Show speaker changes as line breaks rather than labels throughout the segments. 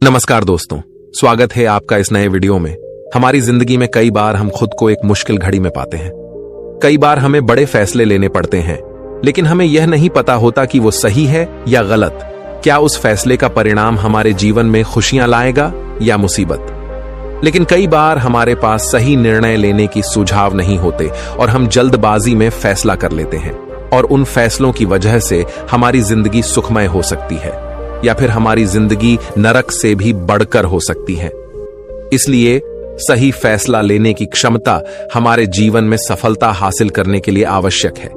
नमस्कार दोस्तों, स्वागत है आपका इस नए वीडियो में। हमारी जिंदगी में कई बार हम खुद को एक मुश्किल घड़ी में पाते हैं। कई बार हमें बड़े फैसले लेने पड़ते हैं, लेकिन हमें यह नहीं पता होता कि वो सही है या गलत। क्या उस फैसले का परिणाम हमारे जीवन में खुशियां लाएगा या मुसीबत। लेकिन कई बार हमारे पास सही निर्णय लेने की सुझाव नहीं होते और हम जल्दबाजी में फैसला कर लेते हैं, और उन फैसलों की वजह से हमारी जिंदगी सुखमय हो सकती है या फिर हमारी जिंदगी नरक से भी बढ़कर हो सकती है। इसलिए सही फैसला लेने की क्षमता हमारे जीवन में सफलता हासिल करने के लिए आवश्यक है।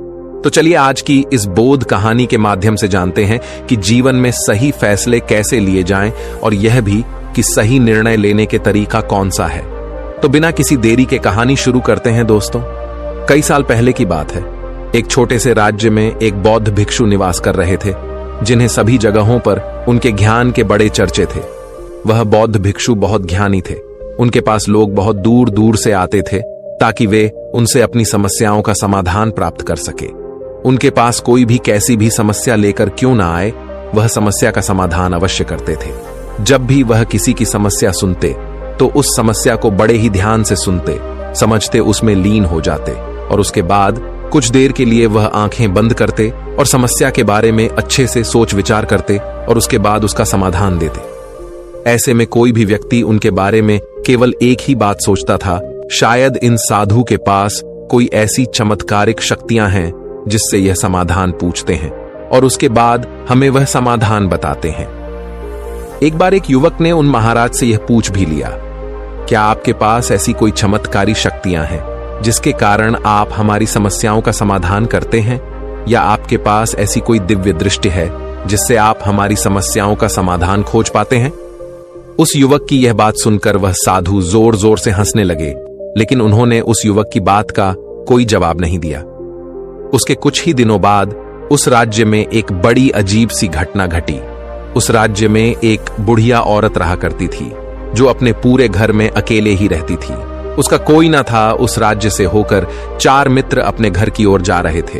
तो चलिए आज की इस बोध कहानी के माध्यम से जानते हैं कि जीवन में सही फैसले कैसे लिए जाएं, और यह भी कि सही निर्णय लेने के तरीका कौन सा है। तो बिना किसी देरी के कहानी शुरू करते हैं दोस्तों। कई साल पहले की बात है। एक छोटे से राज्य में एक बौद्ध भिक्षु निवास कर रहे थे, जिन्हें सभी जगहों पर उनके ज्ञान के बड़े चर्चे थे। वह बौद्ध भिक्षु बहुत ज्ञानी थे। उनके पास लोग बहुत दूर दूर से आते थे ताकि वे उनसे अपनी समस्याओं का समाधान प्राप्त कर सके। उनके पास कोई भी कैसी भी समस्या लेकर क्यों ना आए, वह समस्या का समाधान अवश्य करते थे। जब भी वह किसी की समस्या सुनते तो उस समस्या को बड़े ही ध्यान से सुनते, समझते, उसमें लीन हो जाते, और उसके बाद कुछ देर के लिए वह आंखें बंद करते और समस्या के बारे में अच्छे से सोच विचार करते और उसके बाद उसका समाधान देते। ऐसे में कोई भी व्यक्ति उनके बारे में केवल एक ही बात सोचता था, शायद इन साधु के पास कोई ऐसी चमत्कारिक शक्तियां हैं जिससे यह समाधान पूछते हैं और उसके बाद हमें वह समाधान बताते हैं। एक बार एक युवक ने उन महाराज से यह पूछ भी लिया, क्या आपके पास ऐसी कोई चमत्कारी शक्तियां हैं जिसके कारण आप हमारी समस्याओं का समाधान करते हैं, या आपके पास ऐसी कोई दिव्य दृष्टि है जिससे आप हमारी समस्याओं का समाधान खोज पाते हैं। उस युवक की यह बात सुनकर वह साधु जोर जोर से हंसने लगे, लेकिन उन्होंने उस युवक की बात का कोई जवाब नहीं दिया। उसके कुछ ही दिनों बाद उस राज्य में एक बड़ी अजीब सी घटना घटी। उस राज्य में एक बुढ़िया औरत रहा करती थी, जो अपने पूरे घर में अकेले ही रहती थी। उसका कोई ना था। उस राज्य से होकर 4 मित्र अपने घर की ओर जा रहे थे।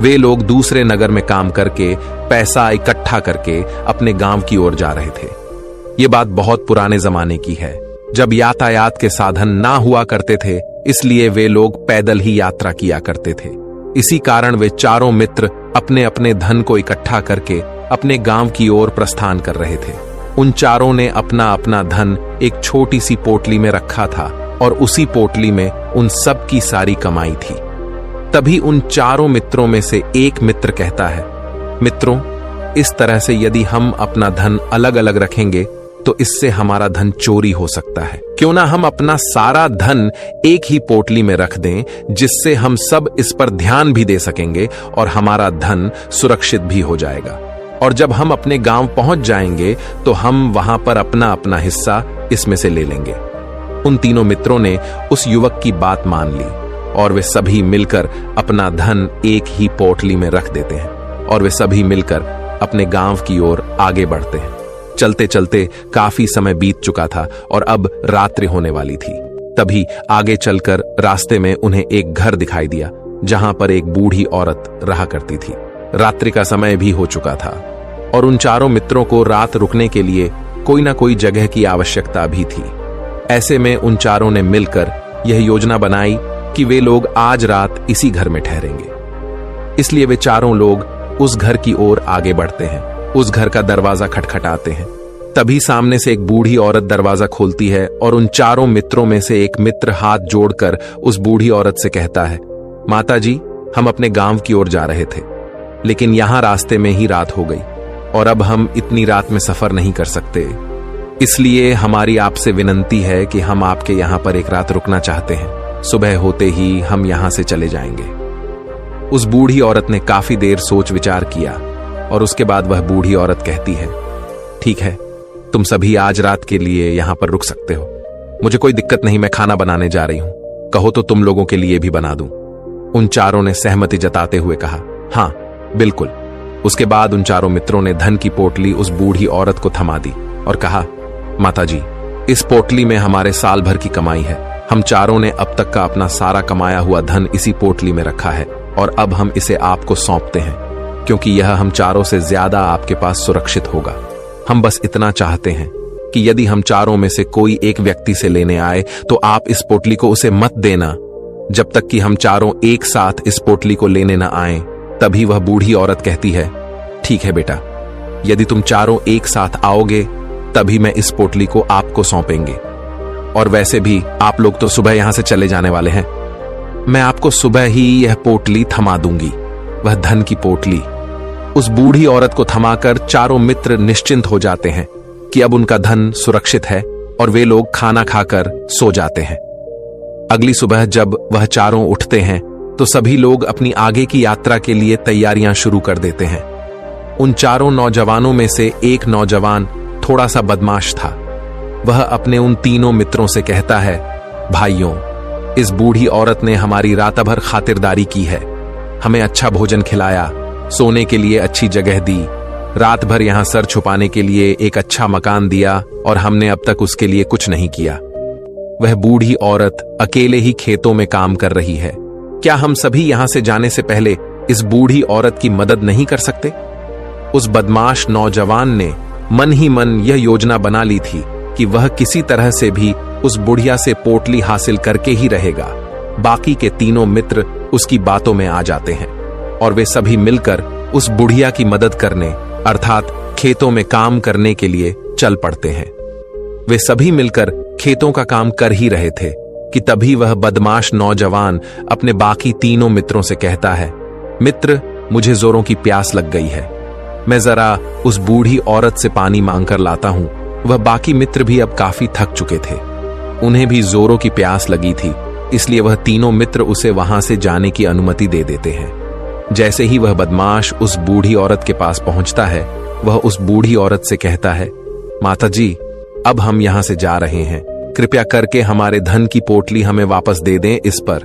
वे लोग दूसरे नगर में काम करके पैसा इकट्ठा करके अपने गांव की ओर जा रहे थे। ये बात बहुत पुराने जमाने की है, जब यातायात के साधन ना हुआ करते थे, इसलिए वे लोग पैदल ही यात्रा किया करते थे। इसी कारण वे चारों मित्र अपने अपने धन को इकट्ठा करके अपने गांव की ओर प्रस्थान कर रहे थे। उन चारों ने अपना अपना धन एक छोटी सी पोटली में रखा था और उसी पोटली में उन सब की सारी कमाई थी। तभी उन चारों मित्रों में से एक मित्र कहता है, मित्रों, इस तरह से यदि हम अपना धन अलग अलग रखेंगे तो इससे हमारा धन चोरी हो सकता है। क्यों ना हम अपना सारा धन एक ही पोटली में रख दें, जिससे हम सब इस पर ध्यान भी दे सकेंगे और हमारा धन सुरक्षित भी हो जाएगा। और जब हम अपने गांव पहुंच जाएंगे तो हम वहां पर अपना अपना हिस्सा इसमें से ले लेंगे। उन तीनों मित्रों ने उस युवक की बात मान ली और वे सभी मिलकर अपना धन एक ही पोटली में रख देते हैं और वे सभी मिलकर अपने गांव की ओर आगे बढ़ते हैं। चलते चलते काफी समय बीत चुका था और अब रात्रि होने वाली थी। तभी आगे चलकर रास्ते में उन्हें एक घर दिखाई दिया, जहां पर एक बूढ़ी औरत रहा करती थी। रात्रि का समय भी हो चुका था और उन चारों मित्रों को रात रुकने के लिए कोई ना कोई जगह की आवश्यकता भी थी। ऐसे में उन चारों ने मिलकर यह योजना बनाई कि वे लोग आज रात इसी घर में ठहरेंगे। इसलिए वे चारों लोग उस घर की ओर आगे बढ़ते हैं। उस घर का दरवाजा खटखटाते हैं। तभी सामने से एक बूढ़ी औरत दरवाजा खोलती है और उन चारों मित्रों में से एक मित्र हाथ जोड़कर उस बूढ़ी औरत से कहता है, माता जी, हम अपने गांव की ओर जा रहे थे, लेकिन यहां रास्ते में ही रात हो गई और अब हम इतनी रात में सफर नहीं कर सकते। इसलिए हमारी आपसे विनंती है कि हम आपके यहां पर एक रात रुकना चाहते हैं। सुबह होते ही हम यहां से चले जाएंगे। उस बूढ़ी औरत ने काफी देर सोच विचार किया और उसके बाद वह बूढ़ी औरत कहती है, ठीक है, तुम सभी आज रात के लिए यहां पर रुक सकते हो। मुझे कोई दिक्कत नहीं, मैं खाना बनाने जा रही हूं। कहो तो तुम लोगों के लिए भी बना दूं। उन चारों ने सहमति जताते हुए कहा, हां बिल्कुल। उसके बाद उन चारों मित्रों ने धन की पोटली उस बूढ़ी औरत को थमा दी और कहा, माता जी, इस पोटली में हमारे साल भर की कमाई है। हम चारों ने अब तक का अपना सारा कमाया हुआ धन इसी पोटली में रखा है और अब हम इसे आपको सौंपते हैं, क्योंकि यह हम चारों से ज्यादा आपके पास सुरक्षित होगा। हम बस इतना चाहते हैं कि यदि हम चारों में से कोई एक व्यक्ति से लेने आए तो आप इस पोटली को उसे मत देना जब तक कि हम चारों एक साथ इस पोटली को लेने न आए। तभी वह बूढ़ी औरत कहती है, ठीक है बेटा, यदि तुम चारों एक साथ आओगे तभी मैं इस पोटली को आपको सौंपेंगे। और वैसे भी आप लोग तो सुबह यहां से चले जाने वाले हैं, मैं आपको सुबह ही यह पोटली थमा दूंगी, वह धन की पोटली। उस बूढ़ी औरत को थमाकर चारों मित्र निश्चिंत हो जाते हैं कि अब उनका धन सुरक्षित है और वे लोग खाना खाकर सो जाते हैं। अगली सुबह जब वह चारों उठते हैं तो सभी लोग अपनी आगे की यात्रा के लिए तैयारियां शुरू कर देते हैं। उन चारों नौजवानों में से एक नौजवान थोड़ा सा बदमाश था। वह अपने उन तीनों मित्रों से कहता है, भाइयों, इस बूढ़ी औरत ने हमारी रात भर खातिरदारी की है, हमें अच्छा भोजन खिलाया, सोने के लिए अच्छी जगह दी, रात भर यहां सर छुपाने के लिए एक अच्छा मकान दिया और हमने अब तक उसके लिए कुछ नहीं किया। वह बूढ़ी औरत अकेले ही खेतों में काम कर रही है। क्या हम सभी यहां से जाने से पहले इस बूढ़ी औरत की मदद नहीं कर सकते? उस बदमाश नौजवान ने मन ही मन यह योजना बना ली थी कि वह किसी तरह से भी उस बुढ़िया से पोटली हासिल करके ही रहेगा। बाकी के तीनों मित्र उसकी बातों में आ जाते हैं और वे सभी मिलकर उस बुढ़िया की मदद करने अर्थात खेतों में काम करने के लिए चल पड़ते हैं। वे सभी मिलकर खेतों का काम कर ही रहे थे कि तभी वह बदमाश नौजवान अपने बाकी तीनों मित्रों से कहता है, मित्र, मुझे जोरों की प्यास लग गई है, मैं जरा उस बूढ़ी औरत से पानी मांगकर लाता हूं। वह बाकी मित्र भी अब काफी थक चुके थे, उन्हें भी जोरों की प्यास लगी थी, इसलिए वह तीनों मित्र उसे वहां से जाने की अनुमति दे देते हैं। जैसे ही वह बदमाश उस बूढ़ी औरत के पास पहुंचता है, वह उस बूढ़ी औरत से कहता है, माता जी, अब हम यहां से जा रहे हैं, कृपया करके हमारे धन की पोटली हमें वापस दे दें। इस पर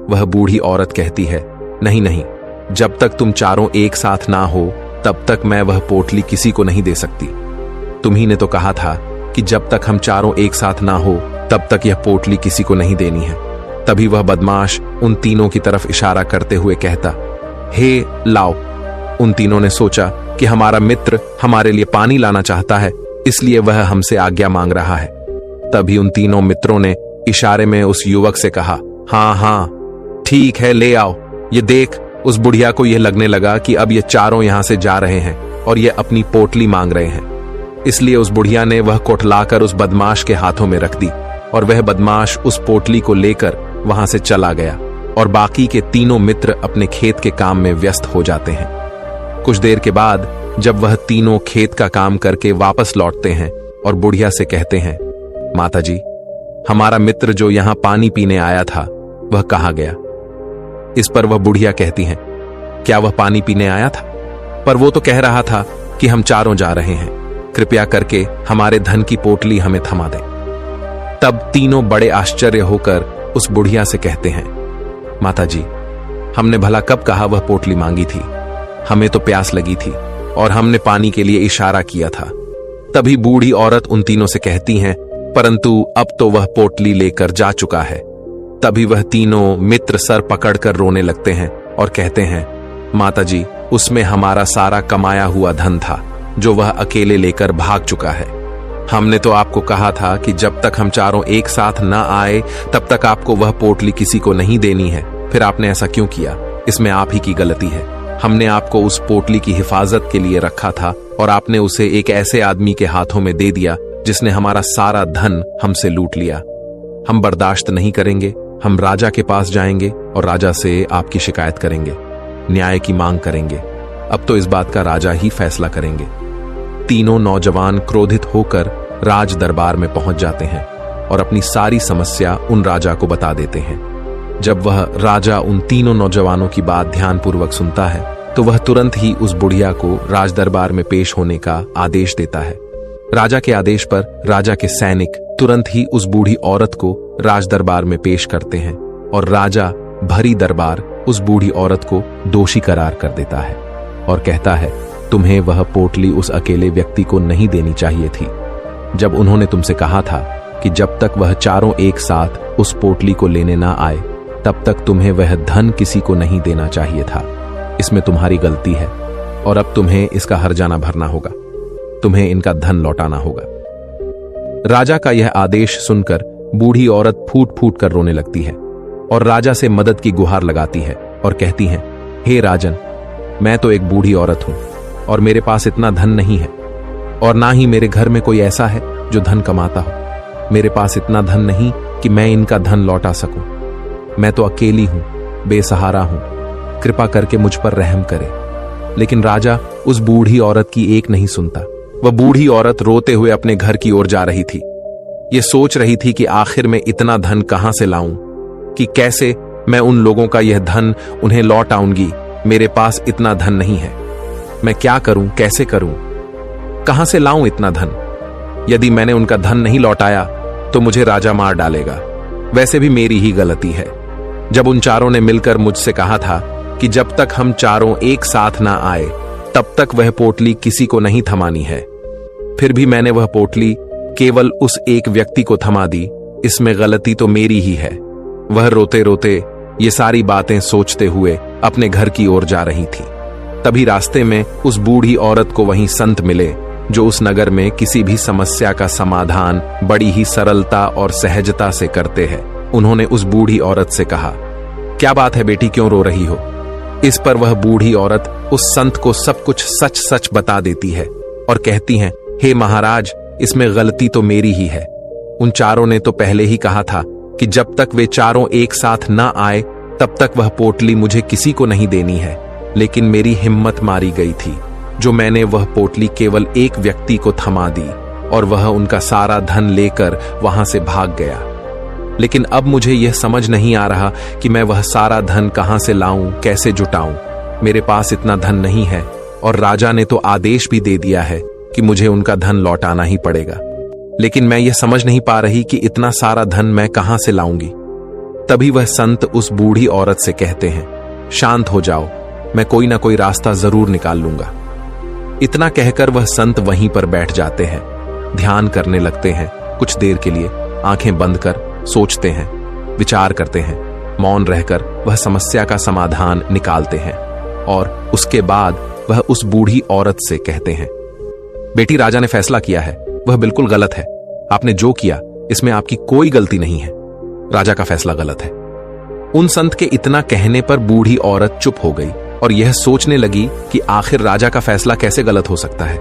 वह बूढ़ी औरत कहती है, नहीं नहीं, जब तक तुम चारों एक साथ ना हो तब तक मैं वह पोटली किसी को नहीं दे सकती। तुम्ही ने तो कहा था कि जब तक हम चारों एक साथ ना हो तब तक यह पोटली किसी को नहीं देनी है। तभी वह बदमाश उन तीनों की तरफ इशारा करते हुए कहता, हे लाओ। उन तीनों ने सोचा कि हमारा मित्र हमारे लिए पानी लाना चाहता है, इसलिए वह हमसे आज्ञा मांग रहा है। तभी उन तीनों मित्रों ने इशारे में उस युवक से कहा, हाँ हाँ ठीक है, ले आओ। ये देख, उस बुढ़िया को यह लगने लगा कि अब ये चारों यहां से जा रहे हैं और ये अपनी पोटली मांग रहे हैं, इसलिए उस बुढ़िया ने वह कोठलाकर उस बदमाश के हाथों में रख दी और वह बदमाश उस पोटली को लेकर वहां से चला गया और बाकी के तीनों मित्र अपने खेत के काम में व्यस्त हो जाते हैं। कुछ देर के बाद जब वह तीनों खेत का काम करके वापस लौटते हैं और बुढ़िया से कहते हैं, माता जी, हमारा मित्र जो यहां पानी पीने आया था वह कहाँ गया? इस पर वह बुढ़िया कहती हैं, क्या वह पानी पीने आया था? पर वो तो कह रहा था कि हम चारों जा रहे हैं, कृपया करके हमारे धन की पोटली हमें थमा दें। तब तीनों बड़े आश्चर्य होकर उस बुढ़िया से कहते हैं, माता जी, हमने भला कब कहा वह पोटली मांगी थी? हमें तो प्यास लगी थी और हमने पानी के लिए इशारा किया था। तभी बूढ़ी औरत उन तीनों से कहती हैं, परंतु अब तो वह पोटली लेकर जा चुका है। तभी वह तीनों मित्र सर पकड़कर रोने लगते हैं और कहते हैं, माता जी, उसमें हमारा सारा कमाया हुआ धन था जो वह अकेले लेकर भाग चुका है। हमने तो आपको कहा था कि जब तक हम चारों एक साथ न आए तब तक आपको वह पोटली किसी को नहीं देनी है, फिर आपने ऐसा क्यों किया? इसमें आप ही की गलती है। हमने आपको उस पोटली की हिफाजत के लिए रखा था और आपने उसे एक ऐसे आदमी के हाथों में दे दिया जिसने हमारा सारा धन हमसे लूट लिया। हम बर्दाश्त नहीं करेंगे, हम राजा के पास जाएंगे और राजा से आपकी शिकायत करेंगे, न्याय की मांग करेंगे। अब तो इस बात का राजा ही फैसला करेंगे। तीनों नौजवान क्रोधित होकर राज दरबार में पहुंच जाते हैं और अपनी सारी समस्या उन राजा को बता देते हैं। जब वह राजा उन तीनों नौजवानों की बात ध्यानपूर्वक सुनता है तो वह तुरंत ही उस बुढ़िया को राज दरबार में पेश होने का आदेश देता है। राजा के आदेश पर राजा के सैनिक तुरंत ही उस बूढ़ी औरत को राज दरबार में पेश करते हैं और राजा भरी दरबार उस बूढ़ी औरत को दोषी करार कर देता है और कहता है, तुम्हें वह पोटली उस अकेले व्यक्ति को नहीं देनी चाहिए थी। जब उन्होंने तुमसे कहा था कि जब तक वह चारों एक साथ उस पोटली को लेने ना आए तब तक तुम्हें वह धन किसी को नहीं देना चाहिए था। इसमें तुम्हारी गलती है और अब तुम्हें इसका हर्जाना भरना होगा, तुम्हें इनका धन लौटाना होगा। राजा का यह आदेश सुनकर बूढ़ी औरत फूट फूट कर रोने लगती है और राजा से मदद की गुहार लगाती है और कहती है, हे राजन, मैं तो एक बूढ़ी औरत हूं और मेरे पास इतना धन नहीं है और ना ही मेरे घर में कोई ऐसा है जो धन कमाता हो। मेरे पास इतना धन नहीं कि मैं इनका धन लौटा सकूं। मैं तो अकेली हूं, बेसहारा हूं, कृपा करके मुझ पर रहम करे। लेकिन राजा उस बूढ़ी औरत की एक नहीं सुनता। वह बूढ़ी औरत रोते हुए अपने घर की ओर जा रही थी। ये सोच रही थी कि आखिर में इतना धन कहां से लाऊं, कि कैसे मैं उन लोगों का यह धन उन्हें लौट आऊंगी। मेरे पास इतना धन नहीं है। मैं क्या करूं, कैसे करूं, कहां से लाऊं इतना धन? यदि मैंने उनका धन नहीं लौटाया तो मुझे राजा मार डालेगा। वैसे भी मेरी ही गलती है। जब उन चारों ने मिलकर मुझसे कहा था कि जब तक हम चारों एक साथ ना आए तब तक वह पोटली किसी को नहीं थमानी है, फिर भी मैंने वह पोटली केवल उस एक व्यक्ति को थमा दी। इसमें गलती तो मेरी ही है। वह रोते रोते ये सारी बातें सोचते हुए अपने घर की ओर जा रही थी। तभी रास्ते में उस बूढ़ी औरत को वहीं संत मिले जो उस नगर में किसी भी समस्या का समाधान बड़ी ही सरलता और सहजता से करते हैं। उन्होंने उस बूढ़ी औरत से कहा, क्या बात है बेटी, क्यों रो रही हो? इस पर वह बूढ़ी औरत उस संत को सब कुछ सच सच बता देती है और कहती है, हे महाराज, इसमें गलती तो मेरी ही है। उन चारों ने तो पहले ही कहा था कि जब तक वे चारों एक साथ ना आए तब तक वह पोटली मुझे किसी को नहीं देनी है। लेकिन मेरी हिम्मत मारी गई थी जो मैंने वह पोटली केवल एक व्यक्ति को थमा दी और वह उनका सारा धन लेकर वहां से भाग गया। लेकिन अब मुझे यह समझ नहीं आ रहा कि मैं वह सारा धन कहां से लाऊं, कैसे जुटाऊं। मेरे पास इतना धन नहीं है और राजा ने तो आदेश भी दे दिया है कि मुझे उनका धन लौटाना ही पड़ेगा। लेकिन मैं यह समझ नहीं पा रही कि इतना सारा धन मैं कहां से लाऊंगी। तभी वह संत उस बूढ़ी औरत से कहते हैं, शांत हो जाओ, मैं कोई ना कोई रास्ता जरूर निकाल लूंगा। इतना कहकर वह संत वहीं पर बैठ जाते हैं, ध्यान करने लगते हैं। कुछ देर के लिए आंखें बंद कर सोचते हैं, विचार करते हैं। मौन रहकर वह समस्या का समाधान निकालते हैं और उसके बाद वह उस बूढ़ी औरत से कहते हैं, बेटी, राजा ने फैसला किया है, वह बिल्कुल गलत है। आपने जो किया इसमें आपकी कोई गलती नहीं है। राजा का फैसला गलत है। उन संत के इतना कहने पर बूढ़ी औरत चुप हो गई और यह सोचने लगी कि आखिर राजा का फैसला कैसे गलत हो सकता है।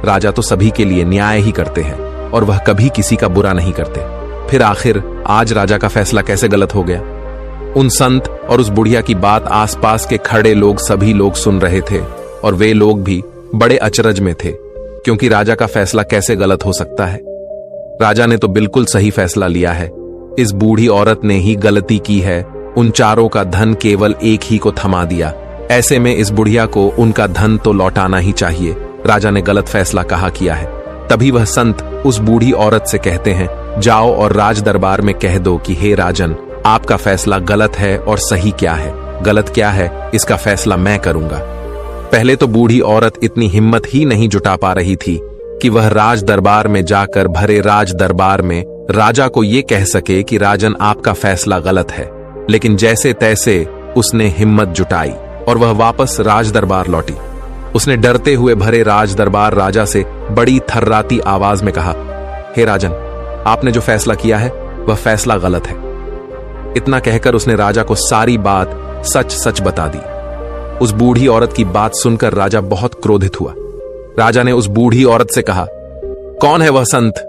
राजा तो सभी के लिए न्याय ही करते हैं और वह कभी किसी का बुरा नहीं करते। फिर आखिर आज राजा का फैसला कैसे गलत हो गया? उन संत और उस बुढ़िया की बात आसपास के खड़े लोग सभी लोग सुन रहे थे और वे लोग भी बड़े अचरज में थे, क्योंकि राजा का फैसला कैसे गलत हो सकता है। राजा ने तो बिल्कुल सही फैसला लिया है। इस बूढ़ी औरत ने ही गलती की है, उन चारों का धन केवल एक ही को थमा दिया। ऐसे में इस बुढ़िया को उनका धन तो लौटाना ही चाहिए। राजा ने गलत फैसला कहा किया है। तभी वह संत उस बूढ़ी औरत से कहते हैं, जाओ और राज दरबार में कह दो कि हे राजन, आपका फैसला गलत है और सही क्या है, गलत क्या है, इसका फैसला मैं करूंगा। पहले तो बूढ़ी औरत इतनी हिम्मत ही नहीं जुटा पा रही थी कि वह राज दरबार में जाकर भरे राज दरबार में राजा को यह कह सके कि राजन, आपका फैसला गलत है। लेकिन जैसे तैसे उसने हिम्मत जुटाई और वह वापस राज दरबार लौटी। उसने डरते हुए भरे राज दरबार राजा से बड़ी थर्राती आवाज में कहा, हे राजन, आपने जो फैसला किया है वह फैसला गलत है। इतना कहकर उसने राजा को सारी बात सच सच बता दी। उस बूढ़ी औरत की बात सुनकर राजा बहुत क्रोधित हुआ। राजा ने उस बूढ़ी औरत से कहा, कौन है वह संत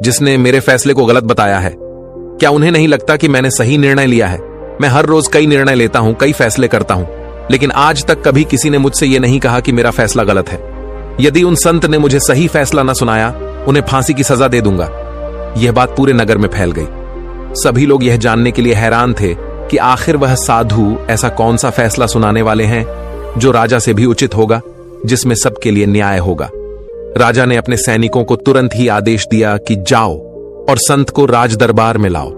जिसने मेरे फैसले को गलत बताया है? क्या उन्हें नहीं लगता कि मैंने सही निर्णय लिया है? मैं हर रोज कई निर्णय लेता हूं, कई फैसले करता हूं, लेकिन आज तक कभी किसी ने मुझसे यह नहीं कहा कि मेरा फैसला गलत है। यदि उन संत ने मुझे सही फैसला न सुनाया, उन्हें फांसी की सजा दे दूंगा। यह बात पूरे नगर में फैल गई। सभी लोग यह जानने के लिए हैरान थे कि आखिर वह साधु ऐसा कौन सा फैसला सुनाने वाले हैं जो राजा से भी उचित होगा, जिसमें सबके लिए न्याय होगा। राजा ने अपने सैनिकों को तुरंत ही आदेश दिया कि जाओ और संत को राज दरबार में लाओ।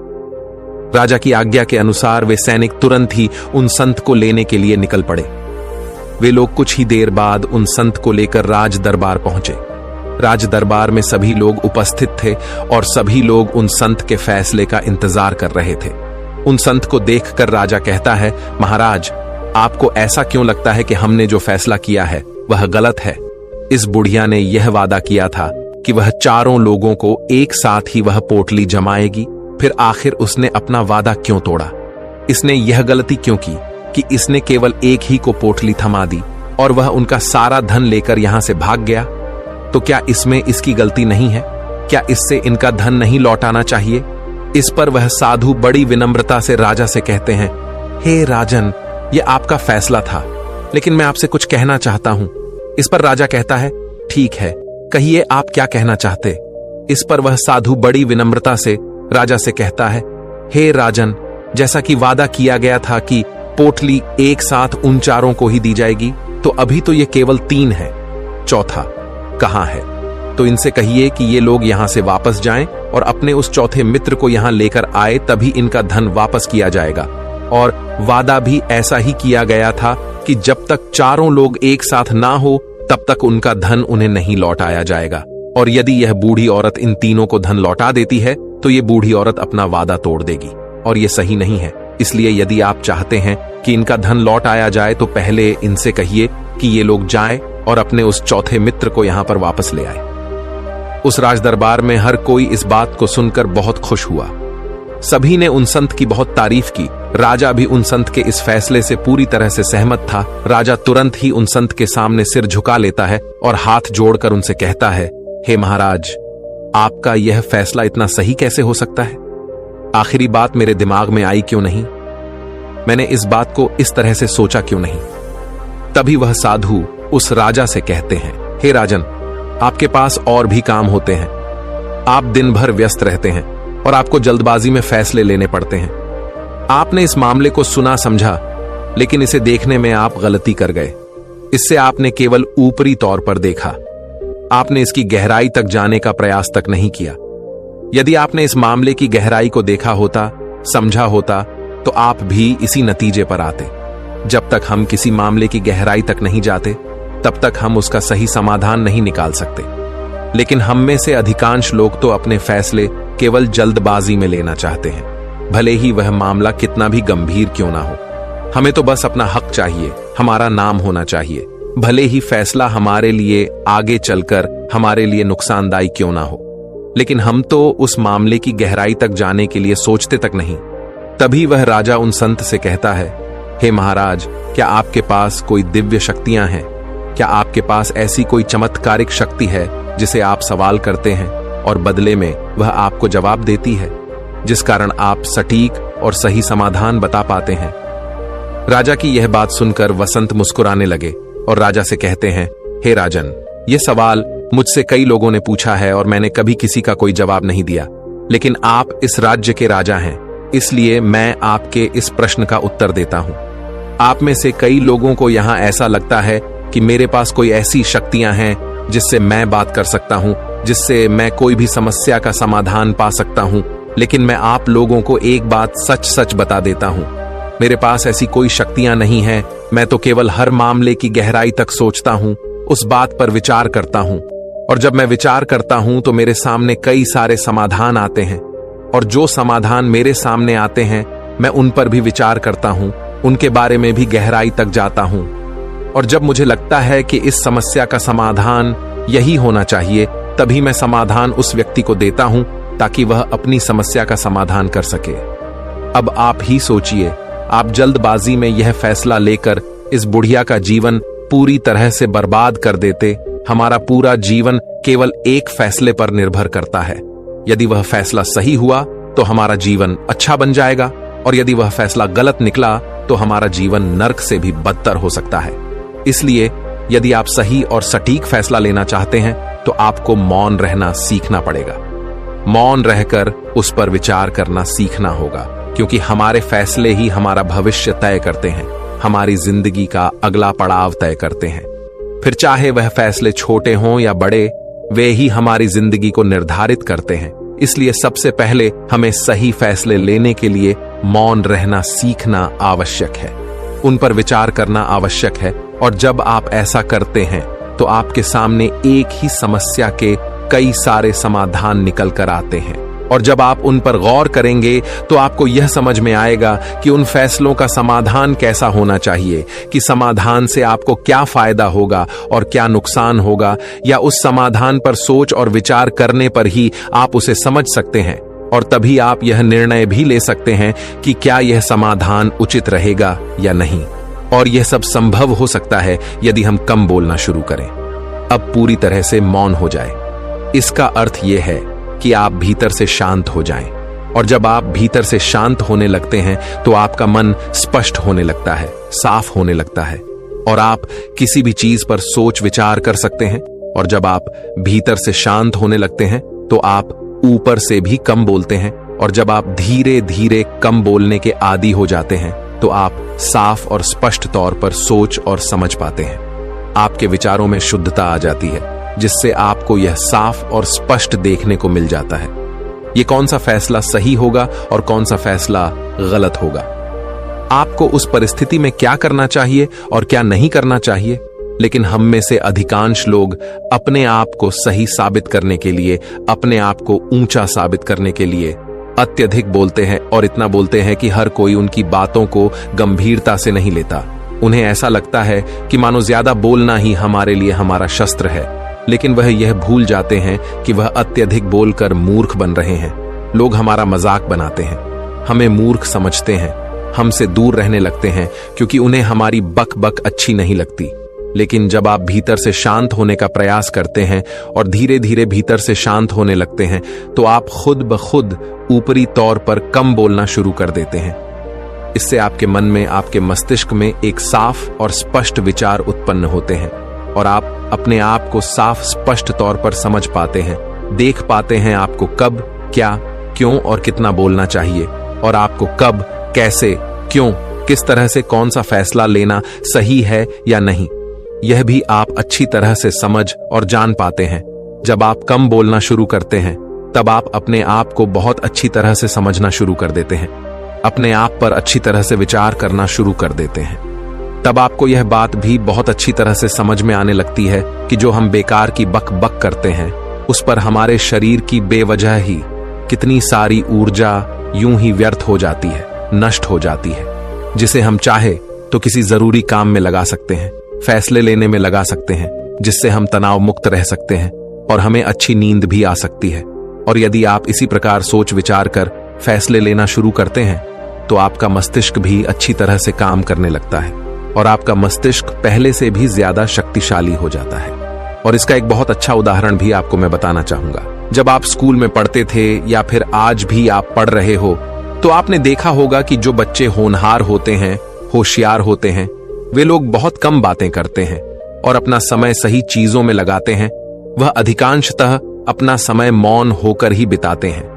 राजा की आज्ञा के अनुसार वे सैनिक तुरंत ही उन संत को लेने के लिए निकल पड़े। वे लोग कुछ ही देर बाद उन संत को लेकर राज दरबार पहुंचे। राज दरबार में सभी लोग उपस्थित थे और सभी लोग उन संत के फैसले का इंतजार कर रहे थे। उन संत को देखकर राजा कहता है, महाराज, आपको ऐसा क्यों लगता है कि हमने जो फैसला किया है वह गलत है? इस बुढ़िया ने यह वादा किया था कि वह चारों लोगों को एक साथ ही वह पोटली जमाएगी। फिर आखिर उसने अपना वादा क्यों तोड़ा? इसने यह गलती क्यों की कि इसने केवल एक ही को पोटली थमा दी और वह उनका सारा धन लेकर यहां से भाग गया? तो क्या इसमें इसकी गलती नहीं है? क्या इससे इनका धन नहीं लौटाना चाहिए? इस पर वह साधु बड़ी विनम्रता से राजा से कहते हैं, हे राजन, यह आपका फैसला था, लेकिन मैं आपसे कुछ कहना चाहता हूं। इस पर राजा कहता है, ठीक है, कहिए आप क्या कहना चाहते। इस पर वह साधु बड़ी विनम्रता से राजा से कहता है, हे राजन, जैसा कि वादा किया गया था कि पोटली एक साथ उन चारों को ही दी जाएगी, तो अभी तो ये केवल 3 है, चौथा कहां है? तो इनसे कहिए कि ये लोग यहां से वापस जाएं और अपने उस चौथे मित्र को यहां लेकर आए, तभी इनका धन वापस किया जाएगा। और वादा भी ऐसा ही किया गया था कि जब तक चारों लोग एक साथ ना हो तब तक उनका धन उन्हें नहीं लौटाया जाएगा। और यदि यह बूढ़ी औरत इन तीनों को धन लौटा देती है तो ये बूढ़ी औरत अपना वादा तोड़ देगी, और ये सही नहीं है। इसलिए यदि आप चाहते हैं कि इनका धन लौट आया जाए तो पहले इनसे कहिए कि ये लोग जाएं और अपने उस चौथे मित्र को यहां पर वापस ले आए। उस राजदरबार में हर कोई इस बात को सुनकर बहुत खुश हुआ। सभी ने उन संत की बहुत तारीफ की। राजा भी उन संत के इस फैसले से पूरी तरह से सहमत था। राजा तुरंत ही उन संत के सामने सिर झुका लेता है और हाथ जोड़कर उनसे कहता है, हे महाराज, आपका यह फैसला इतना सही कैसे हो सकता है? आखिरी बात मेरे दिमाग में आई क्यों नहीं? मैंने इस बात को इस तरह से सोचा क्यों नहीं? तभी वह साधु उस राजा से कहते हैं, हे राजन, आपके पास और भी काम होते हैं। आप दिन भर व्यस्त रहते हैं और आपको जल्दबाजी में फैसले लेने पड़ते हैं। आपने इस मामले को सुना समझा, लेकिन इसे देखने में आप गलती कर गए। इससे आपने केवल ऊपरी तौर पर देखा। आपने इसकी गहराई तक जाने का प्रयास तक नहीं किया। यदि आपने इस मामले की गहराई को देखा होता, समझा होता, तो आप भी इसी नतीजे पर आते। जब तक हम किसी मामले की गहराई तक नहीं जाते, तब तक हम उसका सही समाधान नहीं निकाल सकते। लेकिन हम में से अधिकांश लोग तो अपने फैसले केवल जल्दबाजी में लेना चाहते हैं, भले ही वह मामला कितना भी गंभीर क्यों ना हो। हमें तो बस अपना हक चाहिए, हमारा नाम होना चाहिए, भले ही फैसला हमारे लिए आगे चलकर हमारे लिए नुकसानदायी क्यों ना हो। लेकिन हम तो उस मामले की गहराई तक जाने के लिए सोचते तक नहीं। तभी वह राजा उन संत से कहता है, हे महाराज, क्या आपके पास कोई दिव्य शक्तियां हैं? क्या आपके पास ऐसी कोई चमत्कारिक शक्ति है जिसे आप सवाल करते हैं और बदले में वह आपको जवाब देती है, जिस कारण आप सटीक और सही समाधान बता पाते हैं? राजा की यह बात सुनकर वसंत मुस्कुराने लगे और राजा से कहते हैं, हे राजन, यह सवाल मुझसे कई लोगों ने पूछा है और मैंने कभी किसी का कोई जवाब नहीं दिया, लेकिन आप इस राज्य के राजा हैं, इसलिए मैं आपके इस प्रश्न का उत्तर देता हूं। आप में से कई लोगों को यहां ऐसा लगता है कि मेरे पास कोई ऐसी शक्तियां हैं जिससे मैं बात कर सकता हूं, जिससे मैं कोई भी समस्या का समाधान पा सकता हूं। लेकिन मैं आप लोगों को एक बात सच सच बता देता हूं, मेरे पास ऐसी कोई शक्तियां नहीं हैं। मैं तो केवल हर मामले की गहराई तक सोचता हूं, उस बात पर विचार करता हूं, और जब मैं विचार करता हूं तो मेरे सामने कई सारे समाधान आते हैं, और जो समाधान मेरे सामने आते हैं मैं उन पर भी विचार करता हूं, उनके बारे में भी गहराई तक जाता हूं। और जब मुझे लगता है कि इस समस्या का समाधान यही होना चाहिए, तभी मैं समाधान उस व्यक्ति को देता हूं ताकि वह अपनी समस्या का समाधान कर सके। अब आप ही सोचिए, आप जल्दबाजी में यह फैसला लेकर इस बुढ़िया का जीवन पूरी तरह से बर्बाद कर देते। हमारा पूरा जीवन केवल एक फैसले पर निर्भर करता है। यदि वह फैसला सही हुआ तो हमारा जीवन अच्छा बन जाएगा, और यदि वह फैसला गलत निकला तो हमारा जीवन नर्क से भी बदतर हो सकता है। इसलिए यदि आप सही और सटीक फैसला लेना चाहते हैं तो आपको मौन रहना सीखना पड़ेगा। मौन रहकर उस पर विचार करना सीखना होगा, क्योंकि हमारे फैसले ही हमारा भविष्य तय करते हैं, हमारी जिंदगी का अगला पड़ाव तय करते हैं। फिर चाहे वह फैसले छोटे हों या बड़े, वे ही हमारी जिंदगी को निर्धारित करते हैं। इसलिए सबसे पहले हमें सही फैसले लेने के लिए मौन रहना सीखना आवश्यक है, उन पर विचार करना आवश्यक है। और जब आप ऐसा करते हैं तो आपके सामने एक ही समस्या के कई सारे समाधान निकल कर आते हैं, और जब आप उन पर गौर करेंगे तो आपको यह समझ में आएगा कि उन फैसलों का समाधान कैसा होना चाहिए, कि समाधान से आपको क्या फायदा होगा और क्या नुकसान होगा, या उस समाधान पर सोच और विचार करने पर ही आप उसे समझ सकते हैं और तभी आप यह निर्णय भी ले सकते हैं कि क्या यह समाधान उचित रहेगा या नहीं। और यह सब संभव हो सकता है यदि हम कम बोलना शुरू करें, अब पूरी तरह से मौन हो जाए। इसका अर्थ यह है कि आप भीतर से शांत हो जाएं, और जब आप भीतर से शांत होने लगते हैं तो आपका मन स्पष्ट होने लगता है, साफ होने लगता है, और आप किसी भी चीज पर सोच विचार कर सकते हैं। और जब आप भीतर से शांत होने लगते हैं तो आप ऊपर से भी कम बोलते हैं, और जब आप धीरे धीरे कम बोलने के आदी हो जाते हैं तो आप साफ और स्पष्ट तौर पर सोच और समझ पाते हैं। आपके विचारों में शुद्धता आ जाती है, जिससे आपको यह साफ और स्पष्ट देखने को मिल जाता है ये कौन सा फैसला सही होगा और कौन सा फैसला गलत होगा। आपको उस परिस्थिति में क्या करना चाहिए और क्या नहीं करना चाहिए। लेकिन हम में से अधिकांश लोग अपने आप को सही साबित करने के लिए, अपने आप को ऊंचा साबित करने के लिए अत्यधिक बोलते हैं, और इतना बोलते हैं कि हर कोई उनकी बातों को गंभीरता से नहीं लेता। उन्हें ऐसा लगता है कि मानो ज्यादा बोलना ही हमारे लिए हमारा शस्त्र है, लेकिन वह यह भूल जाते हैं कि वह अत्यधिक बोलकर मूर्ख बन रहे हैं। लोग हमारा मजाक बनाते हैं, हमें मूर्ख समझते हैं, हमसे दूर रहने लगते हैं क्योंकि उन्हें हमारी बक बक अच्छी नहीं लगती। लेकिन जब आप भीतर से शांत होने का प्रयास करते हैं और धीरे धीरे भीतर से शांत होने लगते हैं तो आप खुद ब खुद ऊपरी तौर पर कम बोलना शुरू कर देते हैं। इससे आपके मन में, आपके मस्तिष्क में एक साफ और स्पष्ट विचार उत्पन्न होते हैं, और आप अपने आप को साफ स्पष्ट तौर पर समझ पाते हैं, देख पाते हैं आपको कब, क्या, क्यों और कितना बोलना चाहिए, और आपको कब, कैसे, क्यों, किस तरह से कौन सा फैसला लेना सही है या नहीं, यह भी आप अच्छी तरह से समझ और जान पाते हैं। जब आप कम बोलना शुरू करते हैं तब आप अपने आप को बहुत अच्छी तरह से समझना शुरू कर देते हैं, अपने आप पर अच्छी तरह से विचार करना शुरू कर देते हैं। तब आपको यह बात भी बहुत अच्छी तरह से समझ में आने लगती है कि जो हम बेकार की बक बक करते हैं उस पर हमारे शरीर की बेवजह ही कितनी सारी ऊर्जा यूं ही व्यर्थ हो जाती है, नष्ट हो जाती है, जिसे हम चाहे तो किसी जरूरी काम में लगा सकते हैं, फैसले लेने में लगा सकते हैं, जिससे हम तनाव मुक्त रह सकते हैं और हमें अच्छी नींद भी आ सकती है। और यदि आप इसी प्रकार सोच विचार कर फैसले लेना शुरू करते हैं तो आपका मस्तिष्क भी अच्छी तरह से काम करने लगता है, और आपका मस्तिष्क पहले से भी ज्यादा शक्तिशाली हो जाता है। और इसका एक बहुत अच्छा उदाहरण भी आपको मैं बताना चाहूंगा। जब आप स्कूल में पढ़ते थे या फिर आज भी आप पढ़ रहे हो तो आपने देखा होगा कि जो बच्चे होनहार होते हैं, होशियार होते हैं, वे लोग बहुत कम बातें करते हैं और अपना समय सही चीजों में लगाते हैं। वह अधिकांशतः अपना समय मौन होकर ही बिताते हैं।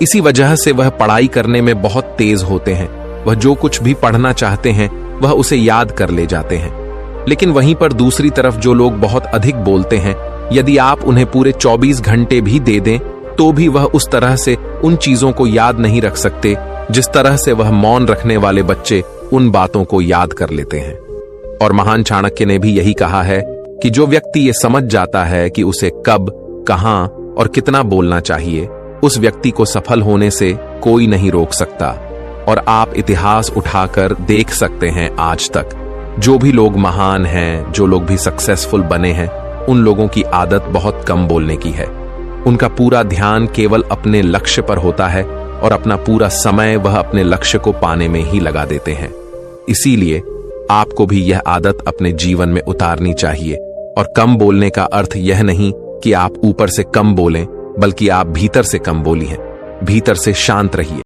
इसी वजह से वह पढ़ाई करने में बहुत तेज होते हैं। वह जो कुछ भी पढ़ना चाहते हैं वह उसे याद कर ले जाते हैं। लेकिन वहीं पर दूसरी तरफ जो लोग बहुत अधिक बोलते हैं, यदि आप उन्हें पूरे 24 घंटे भी दे दें तो भी वह उस तरह से उन चीजों को याद नहीं रख सकते जिस तरह से वह मौन रखने वाले बच्चे उन बातों को याद कर लेते हैं। और महान चाणक्य ने भी यही कहा है कि जो व्यक्ति ये समझ जाता है कि उसे कब, कहां और कितना बोलना चाहिए, उस व्यक्ति को सफल होने से कोई नहीं रोक सकता। और आप इतिहास उठाकर देख सकते हैं आज तक जो भी लोग महान हैं, जो लोग भी सक्सेसफुल बने हैं, उन लोगों की आदत बहुत कम बोलने की है। उनका पूरा ध्यान केवल अपने लक्ष्य पर होता है और अपना पूरा समय वह अपने लक्ष्य को पाने में ही लगा देते हैं। इसीलिए आपको भी यह आदत अपने जीवन में उतारनी चाहिए। और कम बोलने का अर्थ यह नहीं कि आप ऊपर से कम बोलें, बल्कि आप भीतर से कम बोलिए, भीतर से शांत रहिए।